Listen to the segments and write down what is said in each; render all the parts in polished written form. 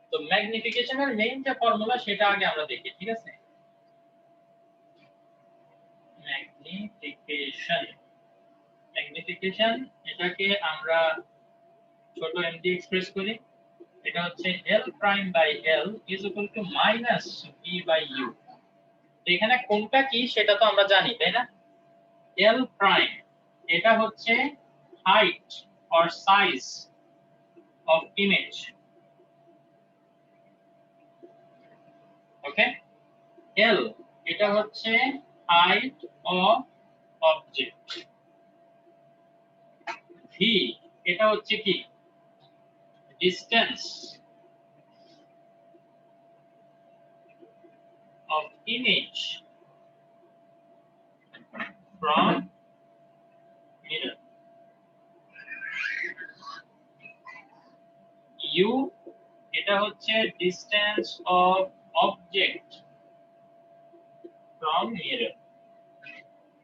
তো ম্যাগনিফিকেশনের মেইন যে ফর্মুলা সেটা আগে আমরা দেখি, ঠিক আছে? ম্যাগনিফিকেশন এটাকে আমরা ছোট m দিয়ে এক্সপ্রেস করি। এটা হচ্ছে l prime by l is equal to minus v by u। এখানে কোনটা কি সেটা তো আমরা জানি, তাই না? l প্রাইম এটা হচ্ছে height or size of image, okay? l এটা হচ্ছে হাইট অফ অবজেক্ট, v এটা হচ্ছে কি distance of image from mirror, u এটা হচ্ছে distance of object from mirror।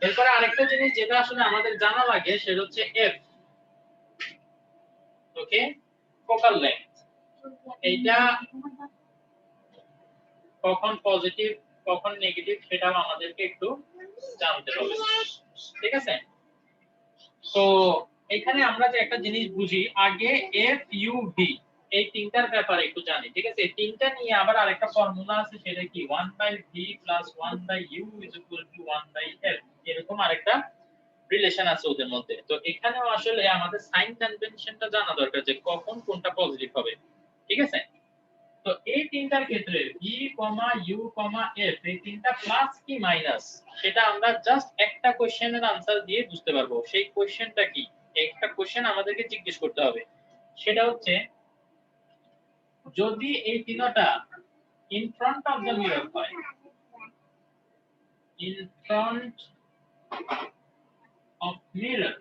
এরপরে আরেকটা জিনিস যেটা আসলে আমাদের জানা লাগে সেটা হচ্ছে f, ওকে? Focal length. এইটা কখন পজিটিভ কখন নেগেটিভ সেটাও আমাদেরকে একটু জানতে হবে, ঠিক আছে? তো এখানে আমরা যে একটা জিনিস বুঝি আগে f u v এই তিনটার ব্যাপারে একটু জানি, ঠিক আছে? এই তিনটা নিয়ে আবার আরেকটা ফর্মুলা আছে সেটা কি 1/v + 1/u = 1/f, এরকম আরেকটা রিলেশন আছে ওদের মধ্যে। তো এখানেও আসলে আমাদের সাইন কনভেনশনটা জানা দরকার যে কখন কোনটা পজিটিভ হবে, ঠিক আছে? তো এই তিনটার ক্ষেত্রে v, u, f এই তিনটা প্লাস কি মাইনাস সেটা আমরা জাস্ট একটা কোশ্চেনের আনসার দিয়ে বুঝতে পারবো। সেই কোশ্চেনটা কি? একটা কোশ্চেন আমাদেরকে জিজ্ঞেস করতে হবে, সেটা হচ্ছে যদি এই তিনটা in front of the mirror হয়, in front of mirror,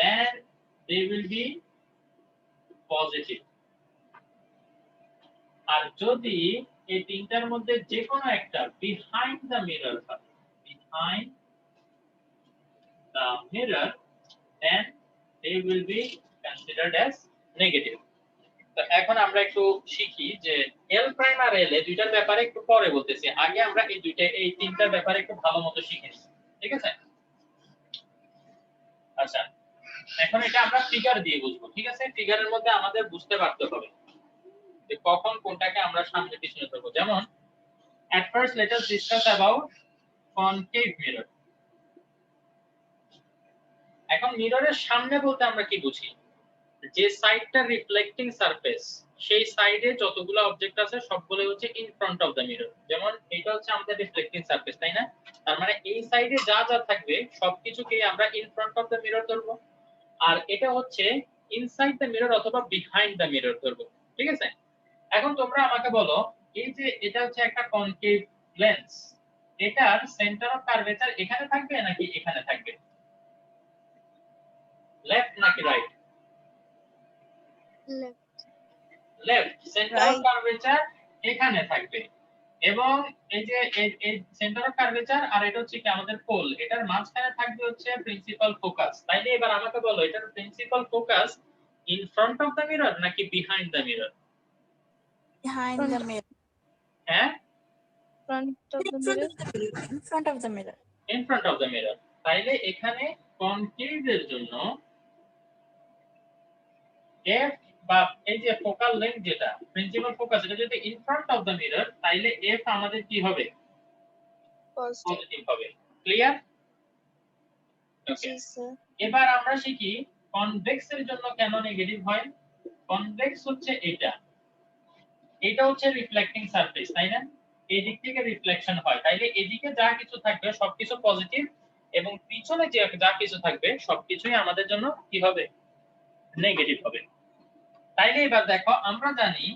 then they will be positive। আর যদি এই তিনটার মধ্যে যে কোনো একটা বিহাইন্ড দ্য মিরর হয়, behind the mirror, then they will be considered as negative। তো এখন আমরা একটু শিখি যে l প্রাইম আর l এই দুইটার ব্যাপারে একটু পরে বলতেছি, আগে আমরা এই তিনটার ব্যাপারে একটু ভালোমতো শিখে নিই, ঠিক আছে? আচ্ছা, এখন এটা আমরা ফিগার দিয়ে বুঝবো, ঠিক আছে? ফিগারের মধ্যে আমাদের বুঝতে পারতে হবে যে কখন কোনটাকে আমরা সামনে পিছনে ধরবো। যেমন at first let us discuss about concave mirror। এখন মিররের সামনে বলতে আমরা কি বুঝি? যে সাইডটা রিফ্লেক্টিং সারফেস সেই সাইডে যতগুলো অবজেক্ট আছে সবগুলো হচ্ছে in front of the mirror. যেমন এটা হচ্ছে আমাদের রিফ্লেক্টিং সারফেস, তাই না? তার মানে এই সাইডে যা যা থাকবে সবকিছুকে আমরা in front of the mirror ধরবো, আর এটা হচ্ছে ইনসাইড দ্য মিরর অথবা বিহাইন্ড দ্য মিরর ধরবো, ঠিক আছে? এখন তোমরা আমাকে বলো এই যে এটা হচ্ছে একটা কনকেভ লেন্স, এটার সেন্টার অফ কার্ভেচার এখানে থাকবে নাকি এখানে থাকবে? লেফট নাকি right? Left. Centre of curvature এখানে থাকবে, এবং এই যে এই সেন্টার অফ কার্ভেচার আর এটা হচ্ছে কি আমাদের পোল, এটার মাঝখানে থাকবে হচ্ছে প্রিন্সিপাল ফোকাস। তাইলে এবার আমাকে বলো এটার principal focus in front of the mirror নাকি behind the mirror? Behind the mirror. হ্যাঁ, Front of the mirror. In front of the mirror. In front of the mirror. তাইলে এখানে কনকেভের জন্য f বা এই যে ফোকাল লেংথ যেটা প্রিন্সিপাল ফোকাস এটা যদি in front of the mirror, তাইলে f আমাদের কি হবে? পজিটিভ হবে। ক্লিয়ার? ওকে, এবার আমরা শিখি কনভেক্স এর জন্য কেন নেগেটিভ হয়। কনভেক্স হচ্ছে এটা হচ্ছে রিফ্লেক্টিং সারফেস, তাই না? এই দিক থেকে রিফ্লেকশন হয়, তাইলে এদিকে যা কিছু থাকবে সবকিছু পজিটিভ, এবং পিছনে যে যা কিছু থাকবে সবকিছুই আমাদের জন্য কি হবে? নেগেটিভ হবে। তাইলে এবার দেখো আমরা জানি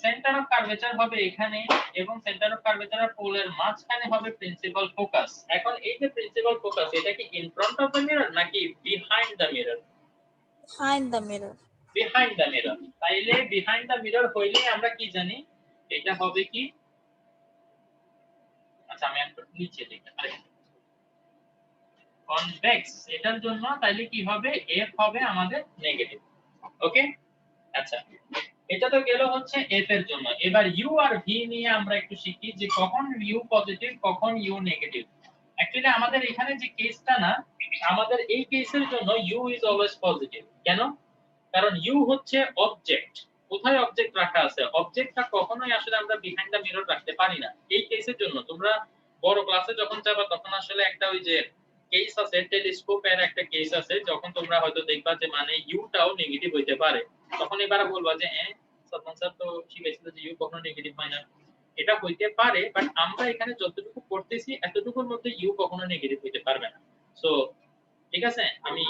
সেন্টার অফ কার্ভেচার হবে এখানে, এবং সেন্টার অফ কার্ভেচার আর পোলের মাঝখানে হবে প্রিন্সিপাল ফোকাস। এখন এই যে প্রিন্সিপাল ফোকাস এটা কি in front of the mirror নাকি behind the mirror? Behind the mirror. Behind the mirror. তাইলে বিহাইন্ড দ্য মিরর হইলে আমরা কি জানি এটা হবে কি? আচ্ছা আমি একটু নিচে লিখি, কনভেক্স এটার জন্য তাইলে কি হবে? f হবে আমাদের নেগেটিভ, ওকে? আচ্ছা, এটা তো গেল হচ্ছে f এর জন্য। এবার u আর v নিয়ে আমরা একটু শিখি যে কখন u পজিটিভ কখন u নেগেটিভ। অ্যাকচুয়ালি আমাদের এখানে যে কেসটা না, আমাদের এই কেসের জন্য u ইজ অলওয়েজ পজিটিভ। কেন? কারণ u হচ্ছে অবজেক্ট। কোথায় অবজেক্ট রাখা আছে? অবজেক্টটা কখনোই আসলে আমরা বিহাইন্ড দ্য মিরর রাখতে পারি না। এই কেসের জন্য তোমরা বড় ক্লাসে যখন যাবা তখন আসলে একটা ওই যে কেস আছে, টেলিস্কোপের একটা কেস আছে, যখন তোমরা হয়তো দেখবা যে মানে ইউটাও নেগেটিভ হইতে পারে, তখন এবারে বলবা যে সালমান স্যার তো শিখাইছিল যে ইউ কখনো নেগেটিভ হয় না। এটা হইতে পারে, বাট আমরা এখানে যতটুকু পড়তেছি এতটুকুর মধ্যে ইউ কখনো নেগেটিভ হইতে পারবে না। সো ঠিক আছে, আমি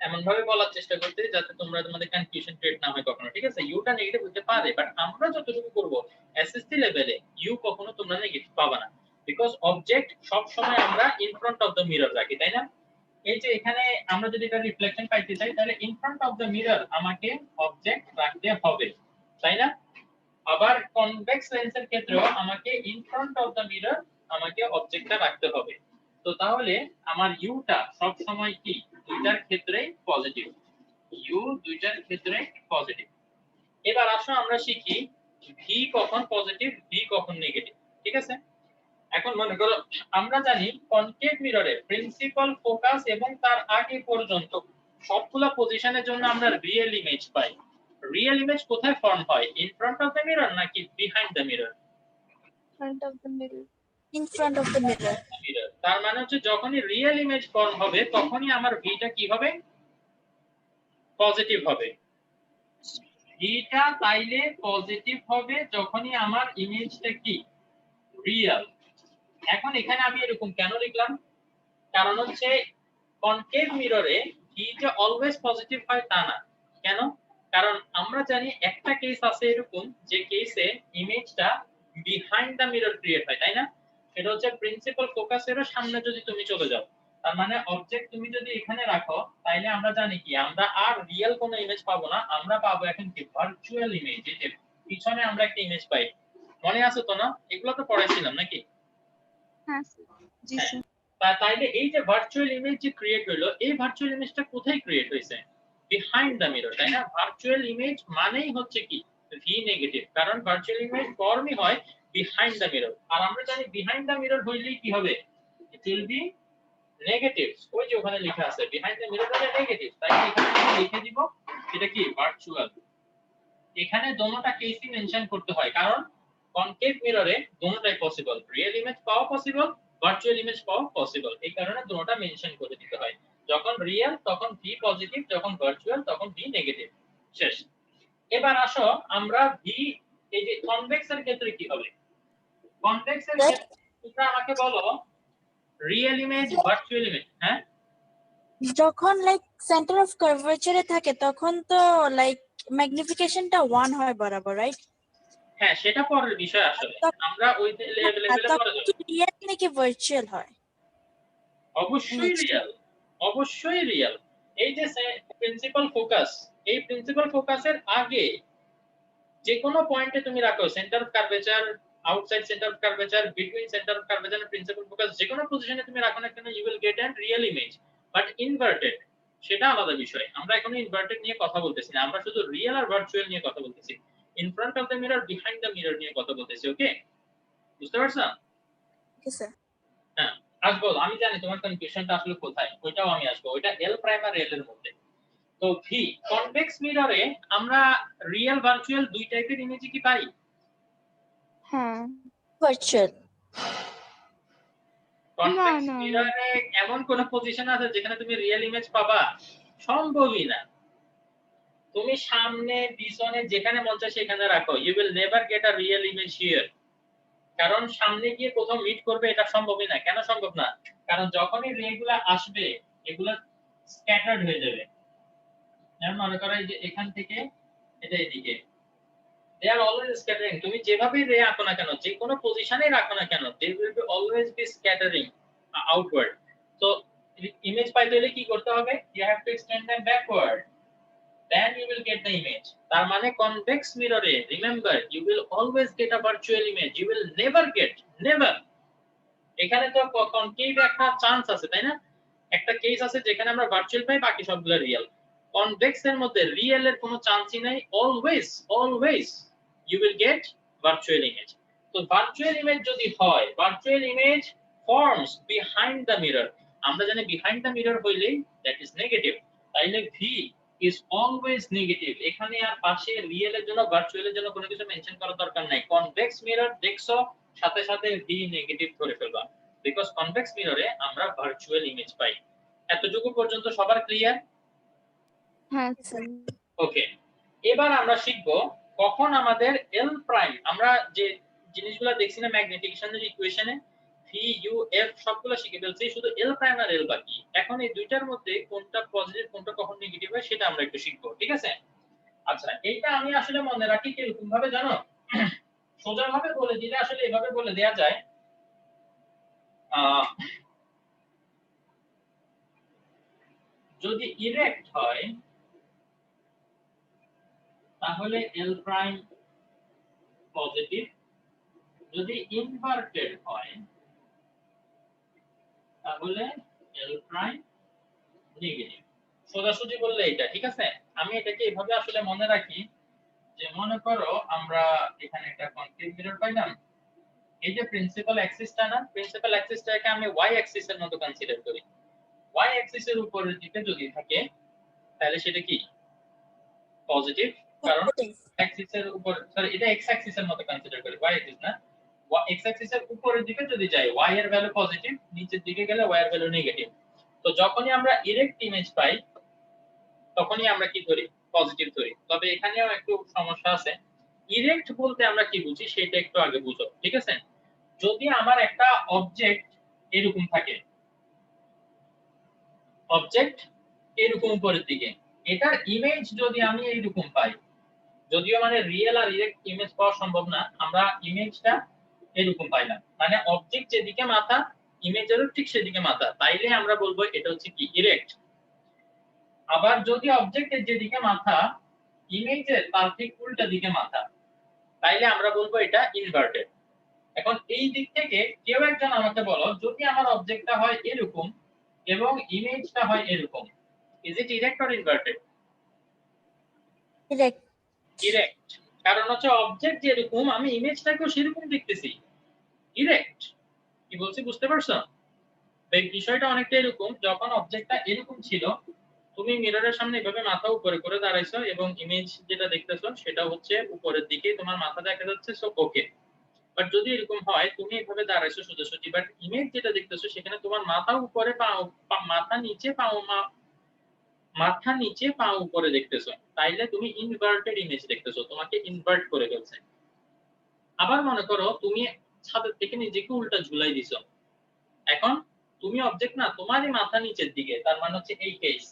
এমন ভাবে বলার চেষ্টা করতেছি যাতে তোমরা তোমাদের কনফিউশন ক্রিয়েট না হয় কখনো। ঠিক আছে, ইউটা নেগেটিভ হতে পারে, বাট আমরা যতটুকু করব এসএসসি লেভেলে ইউ কখনো তোমরা নেগেটিভ পাবা না, বিকজ অবজেক্ট সব সময় আমরা in front of the mirror রাখি, তাই না? এই যে এখানে আমরা যদি এটা রিফ্লেকশন পাইতে চাই তাহলে in front of the mirror আমাকে অবজেক্ট রাখতে হবে, তাই না? আবার কনভেক্স লেন্সের ক্ষেত্রেও আমাকে in front of the mirror আমাকে অবজেক্টটা রাখতে হবে। তো তাহলে আমার ইউটা সব সময় কি দুইটার ক্ষেত্রেই পজিটিভ, ইউ দুইটার ক্ষেত্রে পজিটিভ। এবার আসো আমরা শিখি ভি কখন পজিটিভ ভি কখন নেগেটিভ। ঠিক আছে, এখন মনে করো আমরা জানি কনকেভ মিররে প্রিন্সিপাল ফোকাস এবং তার আগে পর্যন্ত সবগুলা পজিশনের জন্য আমরা রিয়েল ইমেজ পাই। রিয়েল ইমেজ কোথায় ফর্ম হয়? In front of the mirror নাকি behind the mirror? Front of the mirror. in front of the mirror. Mirror. তার মানে হচ্ছে যখনই রিয়েল ইমেজ ফর্ম হবে তখনই আমার ভিটা কি হবে? পজিটিভ হবে। ভিটা তাইলে পজিটিভ হবে যখনই আমার ইমেজটা কি রিয়েল। এখন এখানে আমি এরকম কেন লিখলাম? কারণ হচ্ছে কনকেভ মিররে ভিটা অলওয়েজ পজিটিভ হয় তা না। কেন? কারণ আমরা জানি একটা কেস আছে এরকম যে কেসে ইমেজটা বিহাইন্ড দা মিরর ক্রিয়েট হয়, তাই না? সেটা হচ্ছে প্রিন্সিপাল ফোকাসের সামনে যদি তুমি চলে যাও, তার মানে অবজেক্ট তুমি যদি এখানে রাখো, তাইলে আমরা জানি কি আমরা আর রিয়েল কোনো ইমেজ পাবো না, আমরা পাবো এখন কি ভার্চুয়াল ইমেজ। এই যে পিছনে আমরা একটা ইমেজ পাই, মনে আছে তো না? এগুলো তো পড়াইছিলাম নাকি? হ্যাঁ জি হ্যাঁ। স্যার। তাইলে এই যে ভার্চুয়াল ইমেজ যে ক্রিয়েট হলো, এই ভার্চুয়াল ইমেজটা কোথায় ক্রিয়েট হয়েছে? বিহাইন্ড দ্য মিরর, তাই না? ভার্চুয়াল ইমেজ মানেই হচ্ছে কি ভি নেগেটিভ, কারণ ভার্চুয়াল ইমেজ ফর্মই হয় বিহাইন্ড দ্য মিরর। আর আমরা জানি বিহাইন্ড দ্য মিরর হইলেই কি হবে? It will be negative. ওই যে ওখানে লেখা আছে বিহাইন্ড দ্য মিরর হলে নেগেটিভ, তাই এখানে আমি লিখে দিব এটা কি ভার্চুয়াল। এখানে দোনোটা কেসই মেনশন করতে হয়, কারণ কনকেভ মিররে দোনোটাই পসিবল, রিয়েল ইমেজ পাওয়া পসিবল, ভার্চুয়াল ইমেজ পাওয়া পসিবল। এই কারণে দোনোটা মেনশন করে দিতে হয়। যখন রিয়েল তখন ভি পজিটিভ, যখন ভার্চুয়াল তখন ভি নেগেটিভ। শেষ। এবার আসো আমরা ভি এই যে কনভেক্স এর ক্ষেত্রে কি হবে? কনভেক্স এর ক্ষেত্রে তোমরা আমাকে বলো রিয়েল ইমেজ ভার্চুয়াল ইমেজ। হ্যাঁ, যখন লাইক সেন্টার অফ কার্ভেচারে থাকে তখন তো লাইক ম্যাগনিফিকেশনটা 1 হয় বরাবর, রাইট? হ্যাঁ সেটা পরের বিষয় আসলে, আমরা ওই লেভেলে পরে তখন যাব। কি রিয়েল নাকি ভার্চুয়াল হয়? অবশ্যই রিয়েল, অবশ্যই রিয়েল। এই যে প্রিন্সিপাল ফোকাস, এই প্রিন্সিপাল ফোকাসের আগে যে কোনো পয়েন্টে তুমি রাখো centre of curvature, outside centre of curvature, between centre of curvature and principal focus, যে কোনো পজিশনে তুমি রাখো না কেন you will get an real image. But inverted সেটা আলাদা বিষয়, আমরা এখন ইনভার্টেড নিয়ে কথা বলতেছি না, আমরা শুধু রিয়েল আর ভার্চুয়াল নিয়ে কথা বলতেছি। In front of the mirror, behind the mirror নিয়ে কথা বলতেছি। ওকে, বুঝতে পারছো? Okay sir. হ্যাঁ, আসবো। আমি জানি তোমার কনফিউশনটা আসলে কোথায়, ওইটাও আমি আসবো। ওইটা এল প্রাইম আর এল এর মধ্যে। তো ভি কনভেক্স মিররে আমরা রিয়েল ভার্চুয়াল দুই টাইপের ইমেজ কি পাই? হ্যাঁ। ভার্চুয়াল। কনভেক্স না। মিররে এমন কোন পজিশন আছে যেখানে তুমি রিয়েল ইমেজ পাবা? সম্ভবই না। তুমি সামনে পিছনে যেখানে মন চায় সেখানে রাখো, you will never get a real image here. কারণ সামনে গিয়ে কোথাও মিট করবে এটা সম্ভবই না। কেন সম্ভব না? কারণ যখনই রেগুলা আসবে এগুলা স্ক্যাটার্ড হয়ে যাবে। যেমন মনে করো এই যে এখান থেকে এটা এদিকে, they are always scattering। তুমি যেভাবে রে আঁকো না কেন, যে কোনো পজিশনে রাখো না কেন, they will be always be scattering outward। তো ইমেজ পাইতে হলে কি করতে হবে? you have to extend them backward, then you will get the image। তার মানে convex মিররে remember you will always get a virtual image, you will never get, never। এখানে তো কনকেভ একটা চান্স আছে, তাই না? একটা কেস আছে যেখানে আমরা ভার্চুয়াল পাই, বাকি সবগুলো রিয়েল। কনভেক্স এর মধ্যে রিয়েল এর কোনো চান্সই নাই, always you will get virtual image. তো ভার্চুয়াল ইমেজ যদি হয়, virtual image forms behind the mirror, আমরা জানি বিহাইন্ড দ্য মিরর হইলে দ্যাট ইজ নেগেটিভ, তাইলে ভি ইজ অলওয়েজ নেগেটিভ। এখানে আর পাশে রিয়েল এর জন্য ভার্চুয়াল এর জন্য কোনো কিছু মেনশন করার দরকার নাই। কনভেক্স মিরর দেখছো, সাথে সাথে ভি নেগেটিভ ধরে ফেলবা, বিকজ কনভেক্স মিররে আমরা ভার্চুয়াল ইমেজ পাই। এতটুকু পর্যন্ত সবার ক্লিয়ার? হ্যাঁ স্যার। ওকে, এবার আমরা শিখব কখন আমাদের এল প্রাইম, আমরা যে জিনিসগুলো দেখছি না ম্যাগনিফিকেশনের ইকুয়েশনে, ভি ইউ এফ সবগুলো শিখে ফেলছি, শুধু এল প্রাইম আর এল বাকি। এখন এই দুইটার মধ্যে কোনটা পজিটিভ কোনটা কখন নেগেটিভ হয় সেটা আমরা একটু শিখবো, ঠিক আছে? আচ্ছা, এইটা আমি আসলে মনে রাখি কিরকম ভাবে জানো, সোজা ভাবে বলে দিলে আসলে এভাবে বলে দেয়া যায়, যদি ইরেক্ট হয় তাহলে এল প্রাইম পজিটিভ, যদি ইনভার্টেড হয় তাহলে এল প্রাইম নেগেটিভ। সোজাসুজি বললে এটা ঠিক আছে। আমি এটাকে এভাবে আসলে মনে রাখি যে মনে করো আমরা এখানে একটা কনকেভ মিরর পাইলাম, এই যে প্রিন্সিপাল অ্যাক্সিসটা না, প্রিন্সিপাল অ্যাক্সিসটাকে আমি ওয়াই অ্যাক্সিস এর মতো কনসিডার করি। ওয়াই অ্যাক্সিস এর উপরের দিকে যদি থাকে তাহলে সেটা কি পজিটিভ, কারণ অ্যাক্সিস এর উপর, সরি এটা এক্স অ্যাক্সিস এর মতো কনসিডার করি, ওয়াই অ্যাক্সিস না, এক্স অ্যাক্সিস এর উপরের দিকে যদি যাই ওয়াই এর ভ্যালু পজিটিভ, নিচের দিকে গেলে ওয়াই এর ভ্যালু নেগেটিভ। তো যখনই আমরা ইরেক্ট ইমেজ পাই তখনই আমরা কি ধরি, পজিটিভ ধরি। তবে এখানেও একটু সমস্যা আছে, ইরেক্ট বলতে আমরা কি বুঝি সেটা একটু আগে বুঝো, ঠিক আছে? যদি আমার একটা অবজেক্ট এরকম থাকে, অবজেক্ট এরকম উপরের দিকে, এটার ইমেজ যদি আমি এইরকম পাই, যদিও মানে রিয়েল আর ইরেক্ট ইমেজ পাওয়া সম্ভব না, আমরা ইমেজটা এরকম পাইলাম, মানে অবজেক্ট যেদিকে মাথা ইমেজেরও ঠিক সেদিকে মাথা, তাইলে আমরা বলবো এটা হচ্ছে কি ইরেক্ট। আবার যদি অবজেক্টের যেদিকে মাথা ইমেজের তার ঠিক উল্টা দিকে মাথা, তাইলে আমরা বলবো এটা ইনভার্টেড। এখন এই দিক থেকে কেউ একজন আমাকে বলো, যদি আমার অবজেক্টটা হয় এরকম এবং ইমেজটা হয় এরকম, is it erect or inverted? Erect. Erect, কারণ হচ্ছে অবজেক্ট যেরকম আমি ইমেজটাকেও সেরকম দেখতেছি, ইরেক্ট। কি বলছি বুঝতে পারছো? এই বিষয়টা অনেকটা এরকম, যখন অবজেক্টটা এরকম ছিল, তুমি মিররের সামনে এভাবে মাথা উপরে করে দাঁড়াইছো এবং ইমেজ যেটা দেখতেছো সেটা হচ্ছে উপরের দিকে তোমার মাথা দেখা যাচ্ছে, সো ওকে। বাট যদি এরকম হয় তুমি এভাবে দাঁড়াইছো সোজাসুজি, বাট ইমেজ যেটা দেখতেছো সেখানে তোমার মাথা উপরে মাথা নিচে মাথা নিচে পা উপরে দেখতেছো, তাইলে তুমি ইনভার্টেড ইমেজ দেখতেছো, তোমাকে ইনভার্ট করে ফেলছে। আবার মনে করো তুমি ছাদের থেকে নিজেকে উল্টা ঝুলাই দিছো, এখন তুমি অবজেক্ট না, তোমারই মাথা নিচের দিকে, তার মানে হচ্ছে এই কেস,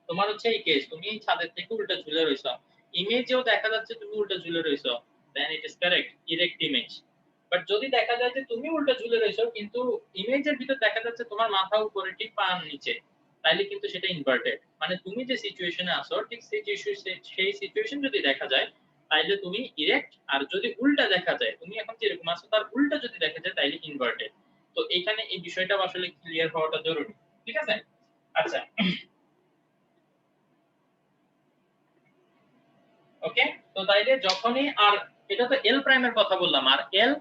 তোমার হচ্ছে এই কেস, তুমি ছাদের থেকে উল্টা ঝুলে রইছো, ইমেজেও দেখা যাচ্ছে তুমি উল্টা ঝুলে রইছো, then it is correct, erect image. But যদি দেখা যায় যে তুমি উল্টা ঝুলে রইছো কিন্তু ইমেজের ভিতর দেখা যাচ্ছে তোমার মাথা উপরে ঠিক পা নিচে, তাইলে কিন্তু সেটা ইনভার্টেড। মানে তুমি যে সিচুয়েশনে আছো ঠিক সেই সিচুয়েশন যদি দেখা যায় তাইলে তুমি ইরেক্ট, আর যদি উল্টা দেখা যায় তুমি এখন যেরকম আছো তার উল্টা যদি দেখা যায় তাইলে ইনভার্টেড। তো এখানে এই বিষয়টা আসলে ক্লিয়ার হওয়াটা জরুরি, ঠিক আছে? আচ্ছা, ওকে। তো তাইলে যখনই, আর এটা তো এল প্রাইমের কথা বললাম, আর এল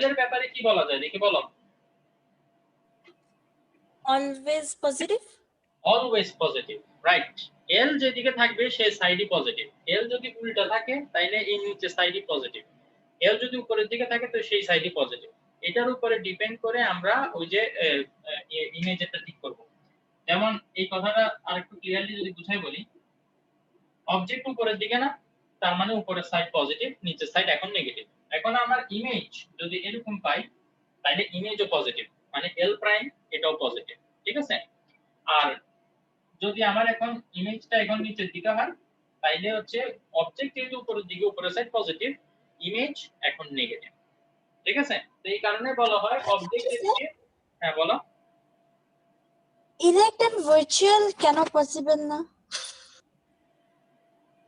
এর ব্যাপারে কি বলা যায় দেখি বলো। Always positive. Always positive, right. L যেদিকে থাকবে সেই সাইডই পজিটিভ, এল যদি উল্টা থাকে তাইলে এই নিচে সাইডই পজিটিভ, এল যদি উপরের দিকে থাকে তো সেই সাইডই পজিটিভ। এটার উপরে ডিপেন্ড করে আমরা ওই যে ইমেজটা ঠিক করব। যেমন এই কথাটা আরেকটু ক্লিয়ারলি যদি বুঝাই বলি, অবজেক্ট উপরের দিকে না, তার মানে উপরের সাইড পজিটিভ, নিচের সাইড এখন নেগেটিভ। এখন আমার ইমেজ যদি এরকম পাই তাহলে ইমেজও পজিটিভ, মানে এল প্রাইম এটাও পজিটিভ, ঠিক আছে? আর যদি আমার এখন ইমেজটা এখন নিচের দিকে হয় তাইলে হচ্ছে অবজেক্ট যেহেতু উপরের দিকে, উপরের সাইড পজিটিভ, ইমেজ এখন নেগেটিভ, ঠিক আছে? তো এই কারণে বলা হয় অবজেক্ট যেদিকে, হ্যাঁ বলো। ইরেক্ট এন্ড ভার্চুয়াল কেন পসিবল না?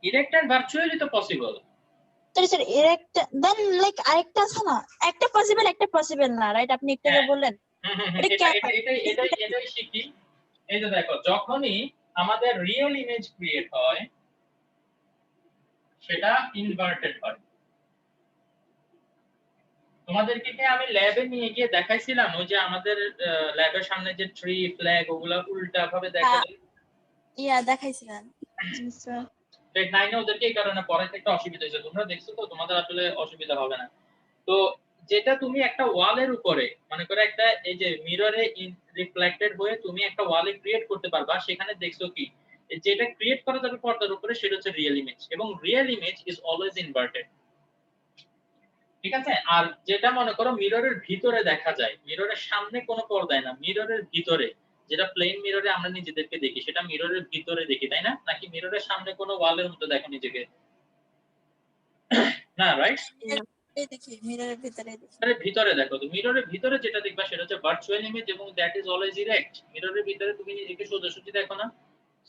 ইরেক্ট এন্ড ভার্চুয়ালি তো পসিবল। সরি সরি, ইরেক্ট দেন লাইক আরেকটা আছে না, একটা পসিবল না, রাইট? আপনি একটু আগে বললেন এটাই শিখি। এই যে দেখো, যখনই আমাদের রিয়েল ইমেজ ক্রিয়েট হয় সেটা ইনভার্টেড হয়। তোমাদেরকে কি আমি ল্যাবে নিয়ে গিয়ে দেখাইছিলাম ওই যে আমাদের ল্যাবের সামনে যে ট্রি ফ্ল্যাগ ওগুলা উল্টা ভাবে দেখা যায়? ইয়া দেখাইছিলেন। গ্রেড 9 এ ওদেরকে এই কারণে পড়াইতে একটা অসুবিধা হয়েছে, তোমরা দেখছো তো, তোমাদের আসলে অসুবিধা হবে না। তো যেটা তুমি একটা ওয়ালের উপরে মনে করে একটা এই যে মিররে রিফ্লেক্টেড হয়ে তুমি একটা ওয়ালে ক্রিয়েট করতে পারবা, সেখানে দেখছো কি যেটা ক্রিয়েট করা যাবে পর্দার উপরে সেটা হচ্ছে রিয়েল ইমেজ, এবং real image is always inverted. ঠিক আছে? আর যেটা মনে করো মিররের ভিতরে দেখা যায়, মিররের সামনে কোনো পর্দায় না, মিররের ভিতরে, যেটা প্লেন মিররে আমরা নিজেদেরকে দেখি সেটা মিররের ভিতরে দেখি, তাই না? নাকি মিররের সামনে কোনো ওয়ালের মতো দেখো নিজেকে? না, রাইট? এই দেখি মিররের ভিতরে দেখি। আরে ভিতরে দেখো, তো মিররের ভিতরে যেটা দেখবা সেটা হচ্ছে ভার্চুয়াল ইমেজ, এবং দ্যাট ইজ অলওয়েজ ইরেক্ট। মিররের ভিতরে তুমি নিজেকে সোজাসুজি দেখো না,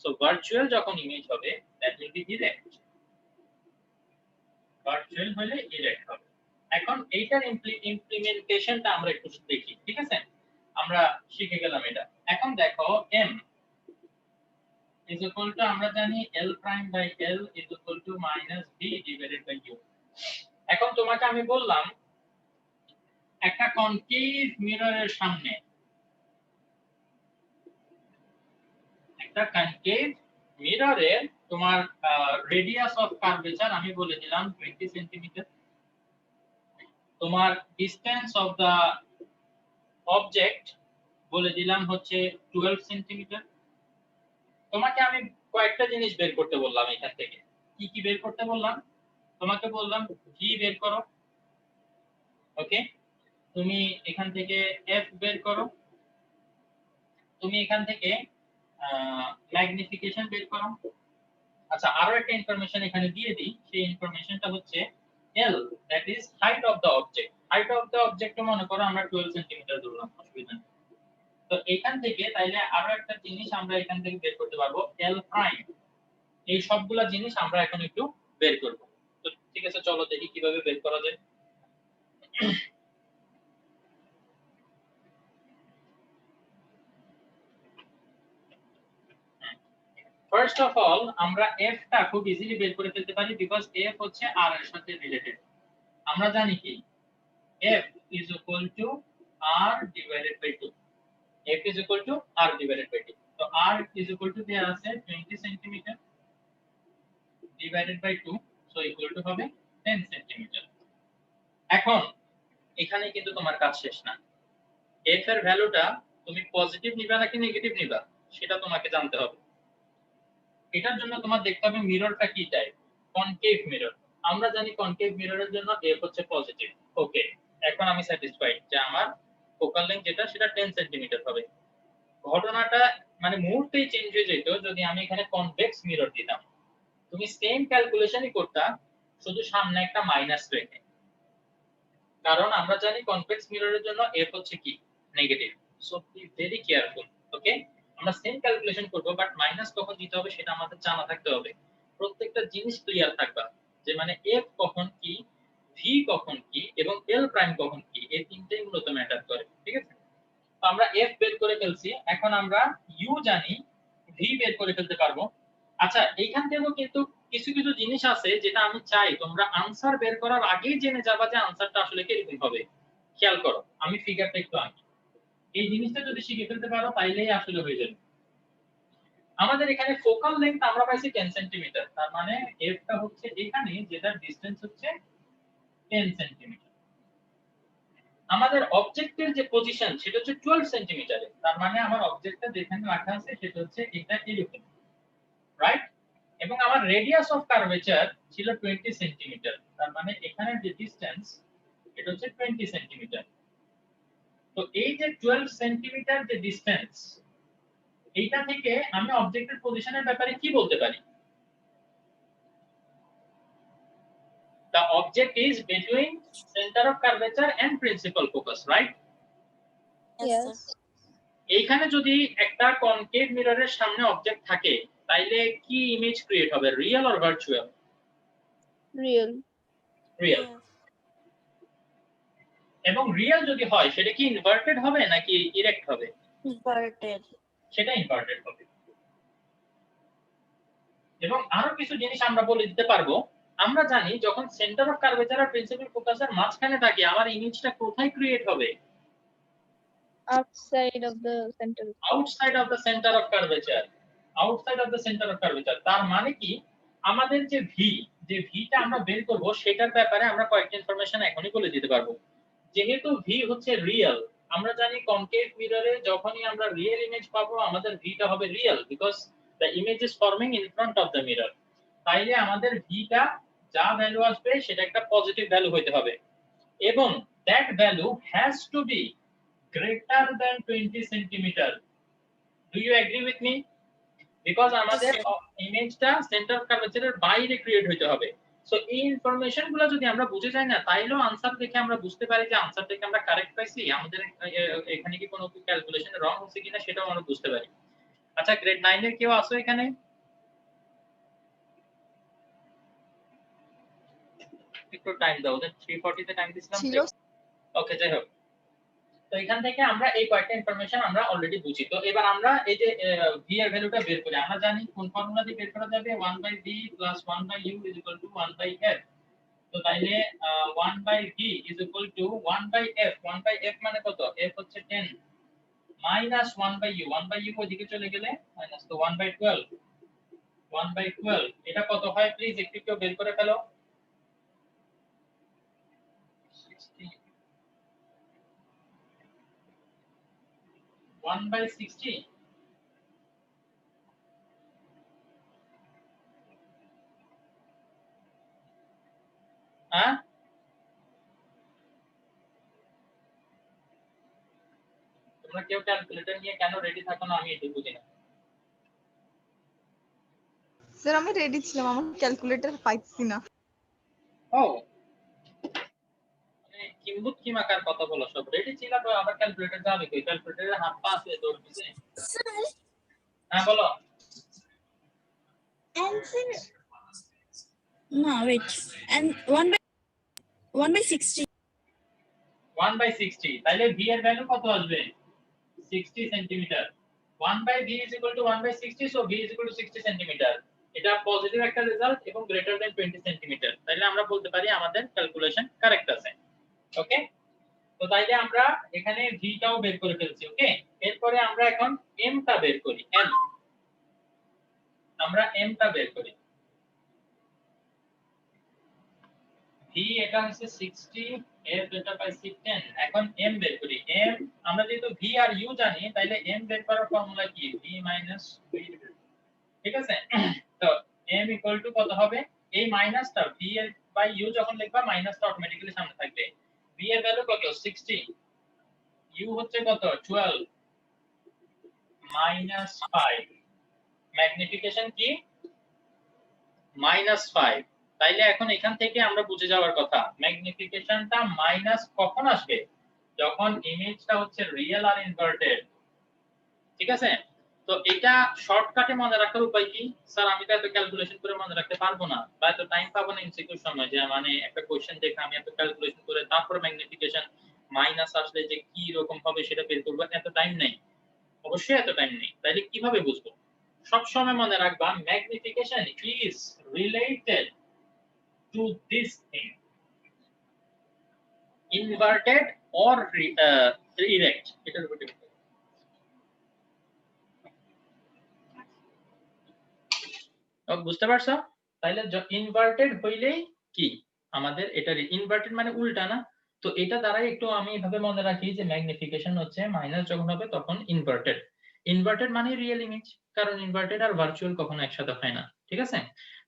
সো ভার্চুয়াল যখন ইমেজ হবে that will be erect. Virtual হলে ইরেক্ট হবে। এখন এইটার ইমপ্লিমেন্টেশনটা আমরা একটু দেখি, ঠিক আছে? আমরা শিখে গেলাম এটা। এখন দেখো m is equal to আমরা জানি l prime by l is equal to minus b divided by u। এখন তোমাকে আমি বললাম একটা কনকেভ মিররের সামনে, একটা কনকেভ মিররের তোমার রেডিয়াস অফ কার্ভেচার আমি বলে দিলাম 20 সেন্টিমিটার, তোমার ডিসটেন্স অফ দা অবজেক্ট বলে দিলাম হচ্ছে 12 সেন্টিমিটার। তোমাকে আমি কয়েকটা জিনিস বের করতে বললাম এখান থেকে। কি কি বের করতে বললাম? তোমাকে বললাম ভি বের করো, ওকে? তুমি এখান থেকে এফ বের করো, তুমি এখান থেকে ম্যাগনিফিকেশন বের করো। আচ্ছা, আরো একটা ইনফরমেশন এখানে দিয়ে দিই, সেই ইনফরমেশনটা হচ্ছে L, that is height of the object. Height of the object মনে করো আমরা 12 সেন্টিমিটার ধরলাম, অসুবিধা নেই। তো এখান থেকে তাইলে আরো একটা জিনিস আমরা এখান থেকে বের করতে পারবো, L প্রাইম। এই সবগুলা জিনিস আমরা এখন একটু বের করব। তো ঠিক আছে, চলো দেখি কিভাবে বের করা যায়। ফার্স্ট অফ অল আমরা f টা খুব ইজিলি বের করে ফেলতে পারি, বিকজ f হচ্ছে r এর সাথে রিলেটেড। আমরা জানি কি f is equal to r divided by 2। f is equal to r divided by 2। তো r is equal to দেয়া আছে 20 centimetre divided by 2, so equal to হবে 10 সেন্টিমিটার। এখন এখানে কিন্তু তোমার কাজ শেষ না। f এর ভ্যালুটা তুমি পজিটিভ নিবা নাকি নেগেটিভ নিবা সেটা তোমাকে জানতে হবে। এটার জন্য তোমার দেখতে হবে মিররটা কি টাইপ, কনকেভ মিরর। আমরা জানি কনকেভ মিররের জন্য f হচ্ছে পজিটিভ, ওকে? এখন আমি স্যাটিসফাইড যে আমার ফোকাল লেংথ যেটা সেটা 10 সেন্টিমিটার হবে। ঘটনাটা মানে মুহূর্তেই চেঞ্জ হয়ে যেত যদি আমি এখানে কনভেক্স মিরর দিতাম। তুমি সেম ক্যালকুলেশনই করতা, শুধু সামনে একটা মাইনাস রেখে, কারণ আমরা জানি কনভেক্স মিররের জন্য f হচ্ছে কি negative. So be very careful, okay? আমরা সেম ক্যালকুলেশন করব, বাট মাইনাস কখন দিতে হবে সেটা আমাদের জানা থাকতে হবে। প্রত্যেকটা জিনিস ক্লিয়ার থাকবা যে মানে f কখন কি, v কখন কি, এবং l প্রাইম কখন কি, এই তিনটেই মূলত ম্যাটার করে, ঠিক আছে? তো আমরা f বের করে ফেলছি, এখন আমরা u জানি, v বের করে ফেলতে পারবো। আচ্ছা, এইখান থেকেও কিন্তু কিছু কিছু জিনিস আছে যেটা আমি চাই তোমরা আনসার বের করার আগেই জেনে যাবা যে আনসারটা আসলে কিরকম হবে। খেয়াল করো, আমি ফিগারটা একটু আঁকি। এই জিনিসটা যদি শিখে ফেলতে পারো তাইলেই আসলে হয়ে যাবে। আমাদের এখানে ফোকাল লেংথ আমরা পাইছি 10 সেন্টিমিটার, তার মানে f টা হচ্ছে এখানে, যেটার ডিসটেন্স হচ্ছে 10 সেন্টিমিটার। আমাদের অবজেক্টের যে পজিশন সেটা হচ্ছে 12 সেন্টিমিটারে, তার মানে আমার অবজেক্টটা যেখানে রাখা আছে সেটা হচ্ছে এটা এরকম, রাইট? এবং আমার রেডিয়াস অফ কার্ভেচার ছিল 20 সেন্টিমিটার, তার মানে এখানে যে ডিসটেন্স এটা হচ্ছে 20 সেন্টিমিটার। তো এই যে 12 সেন্টিমিটার যে ডিসটেন্স, এইটা থেকে আমি অবজেক্টের পজিশনের ব্যাপারে কি বলতে পারি? The object is between center of curvature and principal focus, right? Yes. এইখানে যদি একটা কনকেভ মিররের সামনে অবজেক্ট থাকে তাইলে কি ইমেজ ক্রিয়েট হবে, real or virtual? Real. Real. এবং রিয়েল যদি হয় সেটা কি ইনভার্টেড হবে নাকি ইরেক্ট হবে? ইনভার্টেড। সেটা ইনভার্টেড হবে। এবং আরো কিছু জিনিস আমরা বলে দিতে পারবো। আমরা জানি যখন সেন্টার অফ কার্ভেচার আর প্রিন্সিপাল ফোকাসের মাঝখানে থাকে আমার ইমেজটা কোথায় ক্রিয়েট হবে? outside of the center. Outside of the centre of curvature. Outside of the centre of curvature তার মানে কি আমাদের যে ভিটা আমরা বের করব সেটার ব্যাপারে আমরা কয়েকটা ইনফরমেশন এখনই বলে দিতে পারবো। যেহেতু ভি হচ্ছে রিয়েল, আমরা জানি কনকেভ মিররে যখনই আমরা রিয়েল ইমেজ পাবো আমাদের ভিটা হবে real because the image is forming in front of the mirror. তাইলে আমাদের ভিটা যা ভ্যালু আসবে সেটা একটা পজিটিভ ভ্যালু হইতে হবে এবং that value has to be greater than 20 centimeter. Do you agree with me? Because আমাদের ইমেজটা সেন্টার অফ কার্ভেচারের বাইরে ক্রিয়েট হইতে হবে। সো এই ইনফরমেশন গুলো যদি আমরা বুঝে যাই না তাইলেও আনসার দেখে আমরা বুঝতে পারি যে আনসার থেকে আমরা কারেক্ট পাইছি, আমাদের এখানে কি কোনো ক্যালকুলেশন রং হচ্ছে কিনা সেটাও আমরা বুঝতে পারি। আচ্ছা গ্রেড 9 এর কেউ আসো এখানে? একটু টাইম দাও, ওদের 3:40 তে টাইম দিছিলাম। ওকে যাই হোক, তো এখান থেকে আমরা এই কয়েকটা ইনফরমেশন আমরা অলরেডি বুঝি। তো এবার আমরা এই যে v এর ভ্যালুটা বের করি, আমরা জানি কোন ফর্মুলা দিয়ে বের করা যাবে 1/v + 1/u = 1/f। তো তাইলে 1/v = 1/f। 1/f মানে কত? f হচ্ছে 10 মাইনাস 1/u। 1/u ওইদিকে চলে গেলে মাইনাস, তো 1/12। 1/12 এটা কত হয় প্লিজ একটু কেউ বের করে ফেলো। 60 1/60। হ্যাঁ তোমরা কেউ ক্যালকুলেটর নিয়ে কেন রেডি থাকো না আমি এটা বুঝি না। স্যার আমি রেডি ছিলাম, আমার ক্যালকুলেটর পাইছি না। ও মানে কিম্বুত কিমাকার কথা বলো, সব রেডি ছিল তো আবার ক্যালকুলেটর যাবে কই? ক্যালকুলেটরের হাত পা আছে তোর পিছে। হ্যাঁ বলো। Answer. No, wait. And 1/60. 1/60 তাইলে v এর ভ্যালু কত আসবে? 60 centimetre. 1/v = 1/60, so v = 60 centimetre. এটা পজিটিভ একটা রেজাল্ট এবং গ্রেটার দ্যান 20 সেন্টিমিটার। তাইলে আমরা বলতে পারি আমাদের ক্যালকুলেশন কারেক্ট আছে। ওকে, তো তাইলে আমরা এখানে v টাও বের করে ফেলছি। ওকে, এরপরে আমরা এখন m টা বের করি। m আমরা m টা বের করি। v এটা হচ্ছে 60, f এটা পাইছি 10। এখন m বের করি। m আমরা যেহেতু v আর u জানি তাইলে m বের করার ফর্মুলা কি? v - v। ঠিক আছে, তো m = কত হবে? এই মাইনাসটা v এর বাই u যখন লিখবা মাইনাসটা অটোমেটিক্যালি সামনে থাকবে। v এর ভ্যালু কত? 60, u হচ্ছে কত? 12 -5। ম্যাগনিফিকেশন কি? -5। তাইলে এখন এখান থেকে আমরা বুঝে যাওয়ার কথা ম্যাগনিফিকেশনটা মাইনাস কখন আসবে? যখন ইমেজটা হচ্ছে রিয়েল আর ইনভার্টেড। ঠিক আছে, তো এটা শর্টকাটে মনে রাখার উপায় কি? স্যার আমি তো এত ক্যালকুলেশন করে মনে রাখতে পারবো না বা এত টাইম পাবো না এমসিকিউর সময় যে মানে একটা কোশ্চেন দেখে আমি এত ক্যালকুলেশন করে তারপর ম্যাগনিফিকেশন মাইনাস আসলে যে কি রকম হবে সেটা বের করব, এত টাইম নেই। অবশ্যই এত টাইম নেই। তাইলে কিভাবে বুঝবো? সব সময় মনে রাখবা magnification is related to this thing, inverted or erect। এটার উপর depend করে। বুঝতে পারছো? তাইলে ইনভার্টেড হইলেই কি আমাদের এটা ইনভার্টেড মানে উল্টা না? তো এটা দ্বারাই একটু আমি এভাবে মনে রাখি যে ম্যাগনিফিকেশন হচ্ছে মাইনাস যখন হবে তখন ইনভার্টেড। ইনভার্টেড মানে রিয়েল ইমেজ, কারণ ইনভার্টেড আর ভার্চুয়াল কখনো একসাথে হয় না। ঠিক আছে,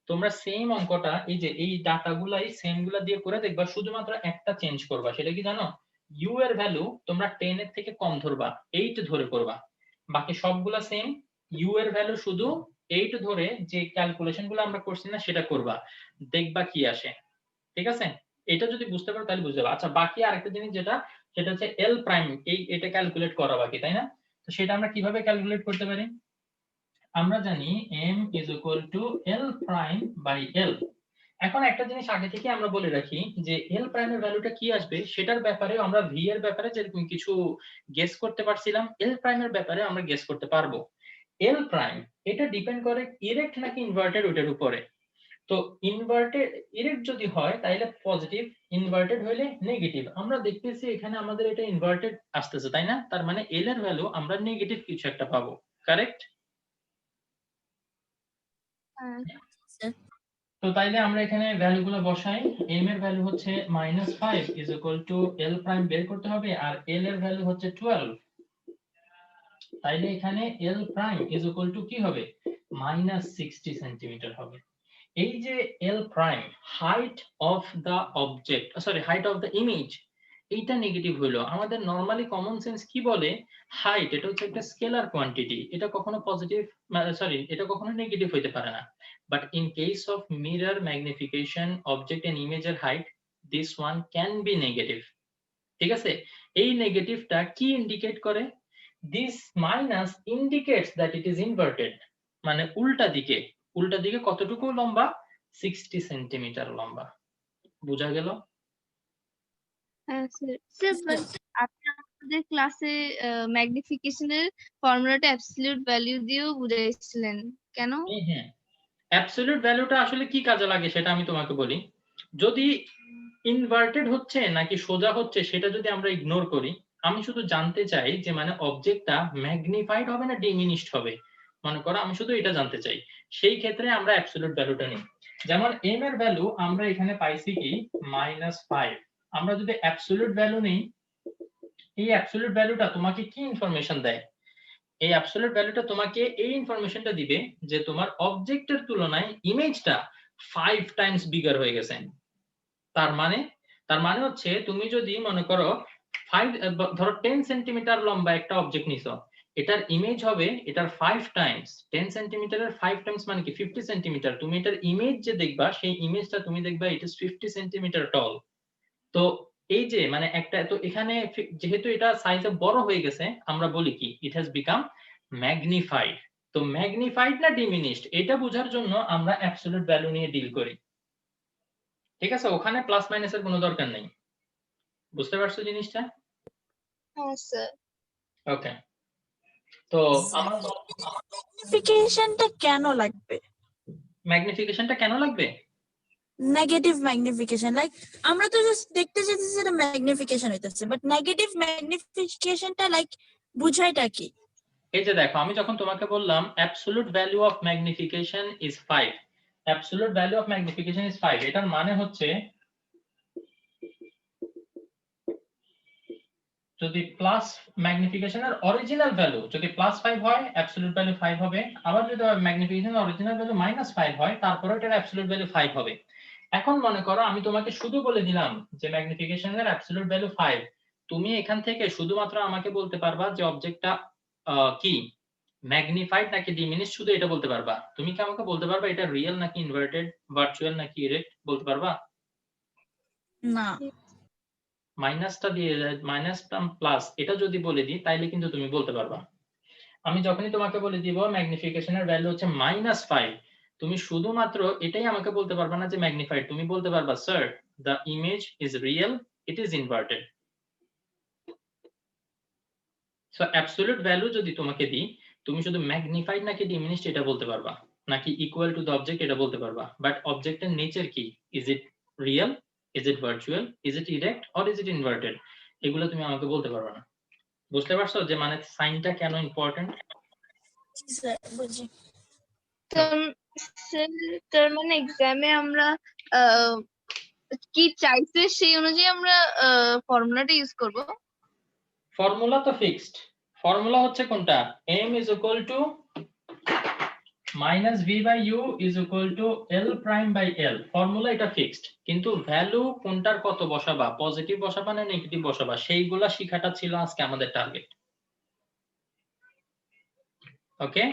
তোমরা সেম অঙ্কটা এই যে এই ডাটাগুলাই সেম গুলা দিয়ে করে দেখবা, শুধুমাত্র একটা চেঞ্জ করবা। সেটা কি জানো? ইউ এর ভ্যালু তোমরা 10 এর থেকে কম ধরবা, 8 ধরে করবা। বাকি সবগুলা সেম। ইউ এর ভ্যালু শুধু 8 ধরে যে ক্যালকুলেশন গুলো আমরা করছি না সেটা করবা, দেখবা কি আসে। ঠিক আছে, এটা যদি বুঝতে পারো তাহলে বুঝতে পারবে। আচ্ছা বাকি আরেকটা জিনিস সেটা হচ্ছে এল প্রাইম, এটা ক্যালকুলেট করা বাকি, তাই না? তো সেটা আমরা কিভাবে ক্যালকুলেট করতে পারি? আমরা জানি m = l prime by l। এখন একটা জিনিস আগে থেকে আমরা বলে রাখি যে l প্রাইমের ভ্যালুটা কি আসবে সেটার ব্যাপারে আমরা v এর ব্যাপারে যেরকম কিছু গেস করতে পারছিলাম, l প্রাইমের ব্যাপারে আমরা গেস করতে পারবো। এল প্রাইম এটা ডিপেন্ড করে ইরেক্ট নাকি ইনভার্টেড ওটার উপরে। তো ইনভার্টেড ইরেক্ট যদি হয় তাহলে পজিটিভ, ইনভার্টেড হইলে নেগেটিভ। আমরা দেখতেছি এখানে আমাদের এটা ইনভার্টেড আসতেছে তাই না, তার মানে এল এর ভ্যালু আমরা নেগেটিভ কিছু একটা পাবো, কারেক্ট? তো তাইলে আমরা এখানে ভ্যালুগুলো বসাই। এম এর ভ্যালু হচ্ছে -5 is equal two L prime বের করতে হবে, আর এল এর ভ্যালু হচ্ছে 12। তাইলে এখানে L prime is equal to কি হবে, -60 সেন্টিমিটার হবে। এই যে L prime height of the object, sorry height of the image, এইটা নেগেটিভ হইলো। আমাদের নরমালি কমন সেন্স কি বলে, হাইট এটা হচ্ছে একটা স্কেলার কোয়ান্টিটি, এটা কখনো পজিটিভ সরি এটা কখনো নেগেটিভ হইতে পারে না। But in case of mirror magnification object and ইমেজের height, this one can be negative. ঠিক আছে, এই নেগেটিভটা কি ইন্ডিকেট করে, this minus indicates that it is inverted, মানে উল্টা দিকে, উল্টা দিকে কতটুকু লম্বা, 60 সেন্টিমিটার লম্বা। বোঝা গেল? হ্যাঁ স্যার, আপনি আমাদের ক্লাসে ম্যাগনিফিকেশনের ফর্মুলাটা অ্যাবসলিউট ভ্যালু দিয়েও বুঝাইছিলেন, কেন? হ্যাঁ, অ্যাবসলিউট ভ্যালুটা আসলে কি কাজে লাগে সেটা আমি তোমাকে বলি। যদি ইনভার্টেড হচ্ছে নাকি সোজা হচ্ছে সেটা যদি আমরা ইগনোর করি, আমি শুধু জানতে চাই যে মানে অবজেক্টটা ম্যাগনিফাইড হবে না ডিমিনিশড হবে, মনে করো আমি শুধু এটা জানতে চাই, সেই ক্ষেত্রে আমরা অ্যাবসলিউট ভ্যালুটা নিই। যেমন এম এর ভ্যালু আমরা এখানে পাইছি কি -5, আমরা যদি অ্যাবসলিউট ভ্যালু নিই, এই অ্যাবসলিউট ভ্যালুটা তোমাকে কি ইনফরমেশন দেয়, এই অ্যাবসলিউট ভ্যালুটা তোমাকে এই ইনফরমেশনটা দিবে যে তোমার অবজেক্টের তুলনায় ইমেজটা 5 টাইমস বিগার হয়ে গেছে। তার মানে হচ্ছে তুমি যদি মনে করো 5 ধরো 10 সেন্টিমিটার লম্বা একটা অবজেক্ট নিছো, এটার ইমেজ হবে এটার 5 টাইমস। 10 সেন্টিমিটারের 5 টাইমস মানে কি 50 সেন্টিমিটার। তুমি এটার ইমেজ যে দেখবা সেই ইমেজটা তুমি দেখবা ইট ইজ 50 সেন্টিমিটার টল। তো এই যে মানে একটা, তো এখানে যেহেতু এটা সাইজে বড় হয়ে গেছে, আমরা বলি কি ইট হ্যাজ বিকাম ম্যাগনিফাইড। তো ম্যাগনিফাইড না ডিমিনিশড এটা বোঝার জন্য আমরা অ্যাবসলিউট ভ্যালু নিয়ে ডিল করি। ঠিক আছে, ওখানে প্লাস মাইনাসের কোনো দরকার নেই। বুঝতে পারছো জিনিসটা? হ্যাঁ স্যার। ওকে, তো আমার ম্যাগনিফিকেশনটা কেন লাগবে? ম্যাগনিফিকেশনটা কেন লাগবে? নেগেটিভ ম্যাগনিফিকেশন, লাইক আমরা তো জাস্ট দেখতে চাইতেছি এটা ম্যাগনিফিকেশন হইতেছে, বাট নেগেটিভ ম্যাগনিফিকেশনটা লাইক বুঝাইটা কি? এই যে দেখো, আমি যখন তোমাকে বললাম absolute value of magnification is 5, absolute value of magnification is 5, এটার মানে হচ্ছে যদি প্লাস ম্যাগনিফিকেশনের অরিজিনাল ভ্যালু যদি +5 হয়, অ্যাবসলিউট ভ্যালু 5 হবে। আবার যদি ম্যাগনিফিকেশনের অরিজিনাল ভ্যালু -5 হয়, তারপরে এটার অ্যাবসলিউট ভ্যালু 5 হবে। এখন মনে করো আমি তোমাকে শুধু বলে দিলাম যে ম্যাগনিফিকেশনের অ্যাবসলিউট ভ্যালু 5, তুমি এখান থেকে শুধুমাত্র আমাকে বলতে পারবা যে অবজেক্টটা কি ম্যাগনিফাইড নাকি ডিমিনিশড, শুধু এটা বলতে পারবা। তুমি কি আমাকে বলতে পারবা এটা রিয়েল নাকি ইনভার্টেড, ভার্চুয়াল নাকি ইরেক্ট, বলতে পারবা? না। মাইনাসটা দিয়ে মাইনাসটা প্লাস এটা যদি বলে দিই তাইলে কিন্তু তুমি বলতে পারবা। আমি যখনই তোমাকে বলে দিব ম্যাগনিফিকেশনের ভ্যালু হচ্ছে -5, তুমি শুধুমাত্র এটাই আমাকে বলতে পারবা না যে ম্যাগনিফাইড, তুমি বলতে পারবা sir the image is real, it is inverted. So absolute value যদি তোমাকে দিই, তুমি শুধু ম্যাগনিফাইড নাকি ডিমিনিশড এটা বলতে পারবা, নাকি ইকুয়াল টু দ্য অবজেক্ট এটা বলতে পারবা। বাট অবজেক্টের নেচার কি, is it real, is it virtual, is it erect or is it inverted, এগুলো তুমি আমাকে বলতে পারবা না। বুঝতে পারছো যে মানে সাইনটা কেন ইম্পর্টেন্ট? বুঝি। তার মানে এক্সামে আমরা কি চাইছে সেই অনুযায়ী আমরা ফর্মুলাটা ইউজ করব। ফর্মুলা তো ফিক্সড, ফর্মুলা হচ্ছে কোনটা, m is equal to minus v by u is equal to l prime by l, formula এটা ফিক্সড, কিন্তু ভ্যালু কোনটার কত বসাবা, পজিটিভ বসাবা না নেগেটিভ বসাবা, সেইগুলা শিখাটা ছিল আজকে আমাদের টার্গেট। ওকে,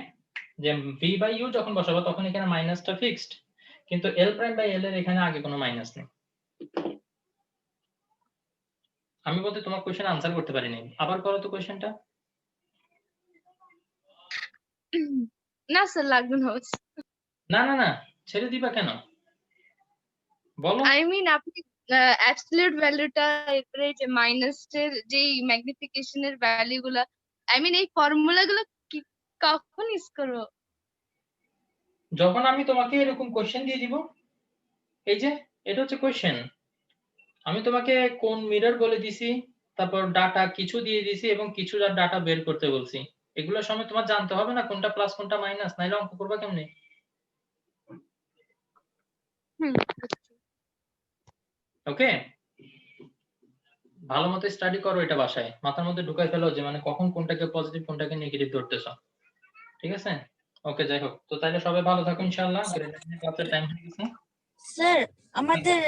যে v by u যখন বসাবো তখন এখানে মাইনাসটা ফিক্সড, কিন্তু l prime by l এর এখানে আগে কোনো মাইনাস নেই। আমি বলতে তোমার কোশ্চেন আনসার করতে পারিনি, আবার করো তো কোশ্চেনটা। না স্যার লাগবে না। না না না, ছেড়ে দিবা কেন বলো। আই মিন আপনি অ্যাবসলিউট ভ্যালুটা, এরপরে যে মাইনাসের যে ম্যাগনিফিকেশনের ভ্যালুগুলা, আই মিন এই ফর্মুলাগুলো কি কখন ইউজ করবো? যখন আমি তোমাকে এরকম কোশ্চেন দিয়ে দিব, এই যে এটা হচ্ছে কোশ্চেন, আমি তোমাকে কোন মিরর বলে দিছি, তারপর ডাটা কিছু দিয়ে দিছি এবং কিছু ডাটা বের করতে বলছি। এগুলোর সময় তোমার জানতে হবে না কোনটা প্লাস কোনটা মাইনাস, নাইলে অঙ্ক করবা কেমনে? হুম। ওকে, ভালো মতো স্টাডি করো এটা বাসায়, মাথার মধ্যে ঢুকাই ফেলো যে মানে কখন কোনটাকে পজিটিভ কোনটাকে নেগেটিভ ধরতেছো। ঠিক আছে? ওকে, যাই হোক, তো তাহলে সবাই ভালো থাকো ইনশাআল্লাহ। ক্লাসের টাইম হয়ে গেছে। স্যার আমাদের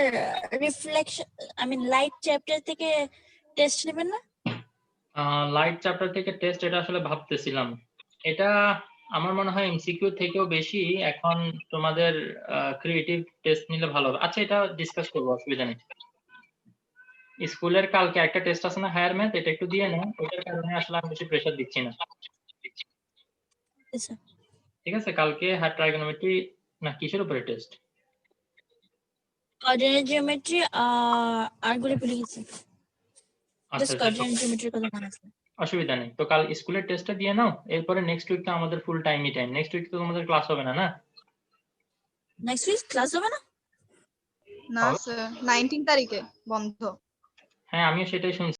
রিফ্লেকশন লাইট চ্যাপ্টার থেকে টেস্ট নেবেন না? লাইট চ্যাপ্টার থেকে টেস্ট, এটা আসলে ভাবতেছিলাম, এটা আমার মনে হয় এমসিকিউ থেকেও বেশি এখন তোমাদের ক্রিয়েটিভ টেস্ট নিলে ভালো হবে। আচ্ছা, এটা ডিসকাস করবো, অসুবিধা নেই। স্কুলের কালকে একটা টেস্ট আছে না, হায়ার ম্যাথ, এটা একটু দিয়ে নাও, ওইটার কারণে আসলে আমি বেশি প্রেসার দিচ্ছি না। আচ্ছা ঠিক আছে, কালকে ট্রাইগোনোমেট্রি না কিসের উপরে টেস্ট? কোঅর্ডিনেট জিওমেট্রি আর গুলো ভুলে গেছি, আচ্ছা জাস্ট আচ্ছা, কোঅর্ডিনেট জিওমেট্রির কথা মনে আছে। অসুবিধা নেই। তো কাল স্কুলের টেস্টটা দিয়ে নাও, এরপরে নেক্সট উইক তো আমাদের ফুল টাইমই টাইম। নেক্সট উইক তো তোমাদের ক্লাস হবে না, না? নেক্সট উইক ক্লাস হবে না? না হবে? স্যার 19 তারিখে বন্ধ। হ্যাঁ, আমিও সেটাই শুনছি।